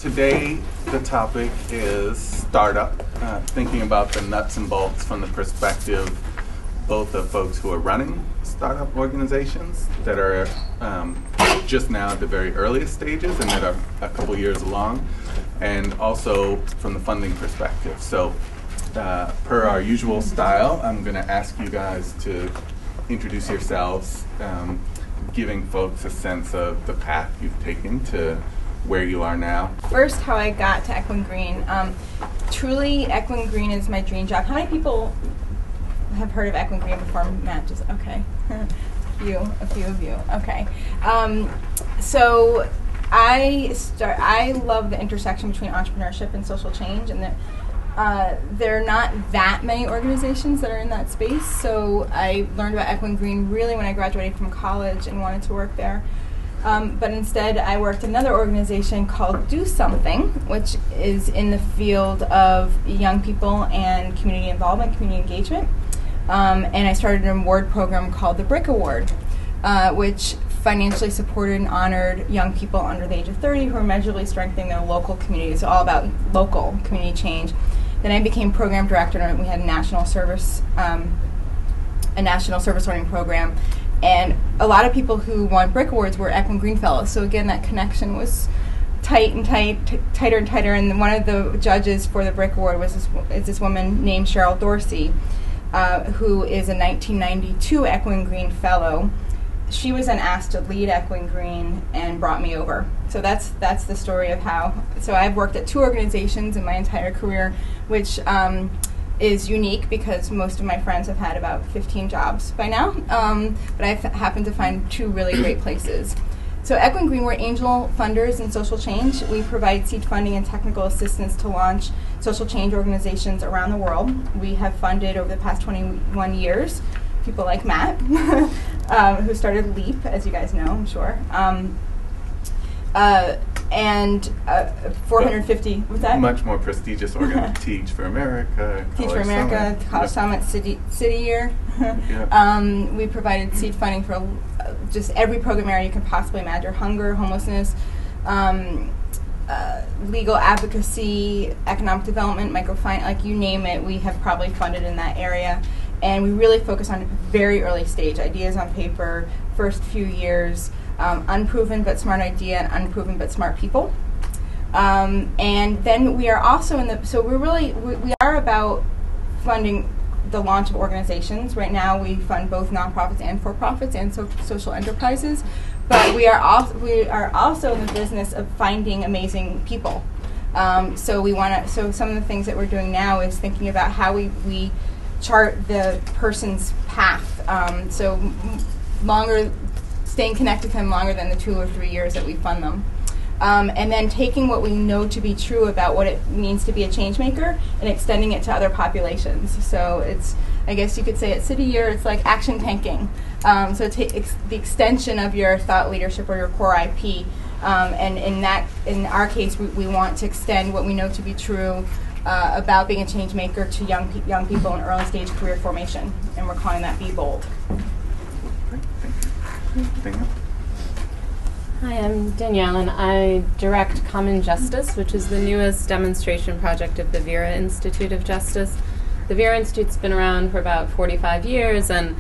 Today, the topic is startup, thinking about the nuts and bolts from the perspective both of folks who are running startup organizations that are just now at the very earliest stages and that are a couple years along, and also from the funding perspective. So, per our usual style, I'm going to ask you guys to introduce yourselves, giving folks a sense of the path you've taken to where you are now. First, how I got to Equine Green. Truly, Equine Green is my dream job. How many people have heard of Equine Green before? Matt, just okay. A few of you. Okay. So I love the intersection between entrepreneurship and social change, and there are not that many organizations that are in that space. So I learned about Equine Green really when I graduated from college and wanted to work there. But instead, I worked at another organization called Do Something, which is in the field of young people and community involvement, community engagement. And I started an award program called the BRIC Award, which financially supported and honored young people under the age of 30 who are measurably strengthening their local communities. So all about local community change. Then I became program director, and we had a national service learning program. And a lot of people who won BRIC Awards were Equine Green Fellows. So again, that connection was tighter and tighter. And one of the judges for the BRIC Award was this woman named Cheryl Dorsey, who is a 1992 Equine Green Fellow. She was then asked to lead Equine Green and brought me over. So that's the story of how. So I've worked at 2 organizations in my entire career, which is unique because most of my friends have had about 15 jobs by now, but I've happened to find 2 really great places. So Equine Green, we're angel funders in social change. We provide seed funding and technical assistance to launch social change organizations around the world. We have funded over the past 21 years people like Matt, who started LEAP, as you guys know, I'm sure. And 450, what's that? Much more prestigious organization, Teach for America, College Summit, City Year. We provided seed funding for just every program area you can possibly imagine: hunger, homelessness, legal advocacy, economic development, microfinance, like you name it, we have probably funded in that area. And we really focus on very early stage, ideas on paper, first few years, unproven but smart idea, and unproven but smart people. And then we are also we are about funding the launch of organizations. Right now we fund both nonprofits and for-profits and social enterprises, but we are also in the business of finding amazing people. So some of the things that we're doing now is thinking about how we chart the person's path. Staying connected to them longer than the 2 or 3 years that we fund them. And then taking what we know to be true about what it means to be a change maker and extending it to other populations. So it's, I guess you could say at City Year, it's like action tanking. So the extension of your thought leadership or your core IP. And in our case, we want to extend what we know to be true about being a change maker to young people in early stage career formation. And we're calling that Be Bold. Danielle. Hi, I'm Danielle, and I direct Common Justice, which is the newest demonstration project of the Vera Institute of Justice. The Vera Institute's been around for about 45 years and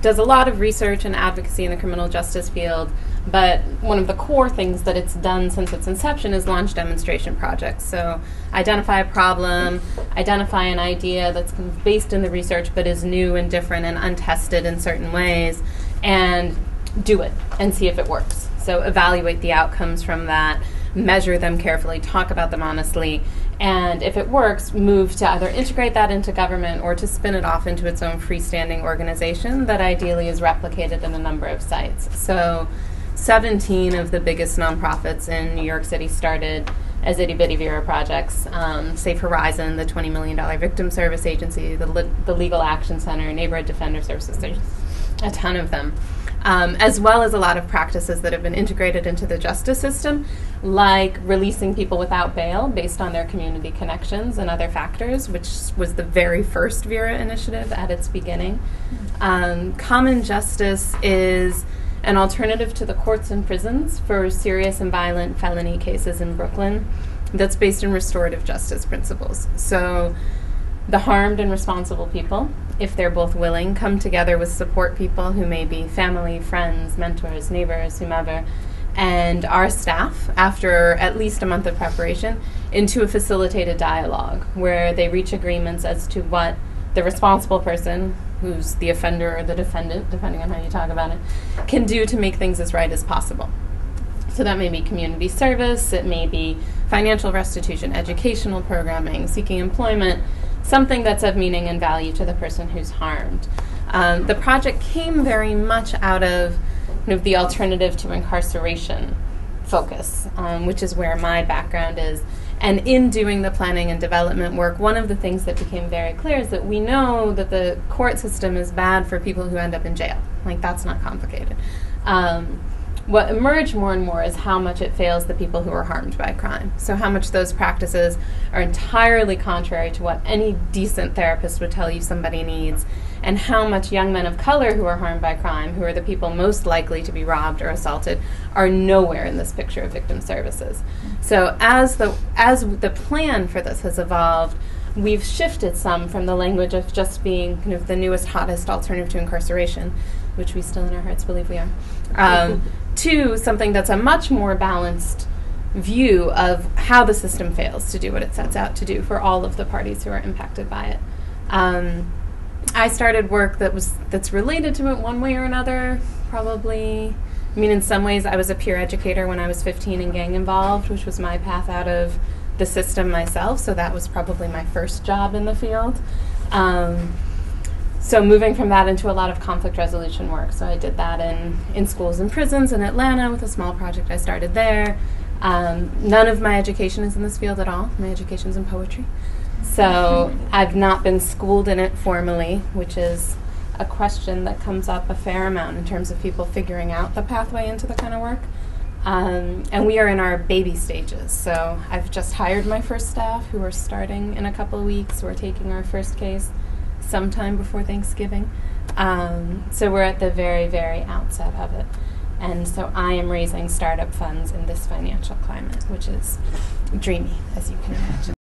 does a lot of research and advocacy in the criminal justice field, but one of the core things that it's done since its inception is launch demonstration projects. So identify a problem, identify an idea that's kind of based in the research but is new and different and untested in certain ways, and do it and see if it works. So evaluate the outcomes from that, measure them carefully, talk about them honestly, and if it works, move to either integrate that into government or to spin it off into its own freestanding organization that ideally is replicated in a number of sites. So 17 of the biggest nonprofits in New York City started as itty-bitty Vera projects. Safe Horizon, the $20 million victim service agency, the Legal Action Center, Neighborhood Defender Services, there's a ton of them. As well as a lot of practices that have been integrated into the justice system, like releasing people without bail based on their community connections and other factors, which was the very first Vera initiative at its beginning. Common Justice is an alternative to the courts and prisons for serious and violent felony cases in Brooklyn. that's based in restorative justice principles. So the harmed and responsible people, if they're both willing, come together with support people who may be family, friends, mentors, neighbors, whomever, and our staff, after at least a month of preparation, into a facilitated dialogue where they reach agreements as to what the responsible person, who's the offender or the defendant, depending on how you talk about it, can do to make things as right as possible. So that may be community service, it may be financial restitution, educational programming, seeking employment, something that's of meaning and value to the person who's harmed. The project came very much out of the alternative to incarceration focus, which is where my background is. And in doing the planning and development work, one of the things that became very clear is that we know that the court system is bad for people who end up in jail. Like, that's not complicated. What emerged more and more is how much it fails the people who are harmed by crime. So how much those practices are entirely contrary to what any decent therapist would tell you somebody needs, and how much young men of color who are harmed by crime, who are the people most likely to be robbed or assaulted, are nowhere in this picture of victim services. So as the plan for this has evolved, we've shifted some from the language of just being kind of the newest, hottest alternative to incarceration, which we still in our hearts believe we are, to something that's a much more balanced view of how the system fails to do what it sets out to do for all of the parties who are impacted by it. I started work that's related to it one way or another, probably. I mean, in some ways, I was a peer educator when I was 15 and gang involved, which was my path out of the system myself, so that was probably my first job in the field. So moving from that into a lot of conflict resolution work. So I did that in schools and prisons in Atlanta with a small project I started there. None of my education is in this field at all. My education's in poetry. So I've not been schooled in it formally, which is a question that comes up a fair amount in terms of people figuring out the pathway into the kind of work. And we are in our baby stages. So I've just hired my first staff who are starting in a couple of weeks. We're taking our first case sometime before Thanksgiving. So we're at the very, very outset of it. And so I am raising startup funds in this financial climate, which is dreamy, as you can imagine.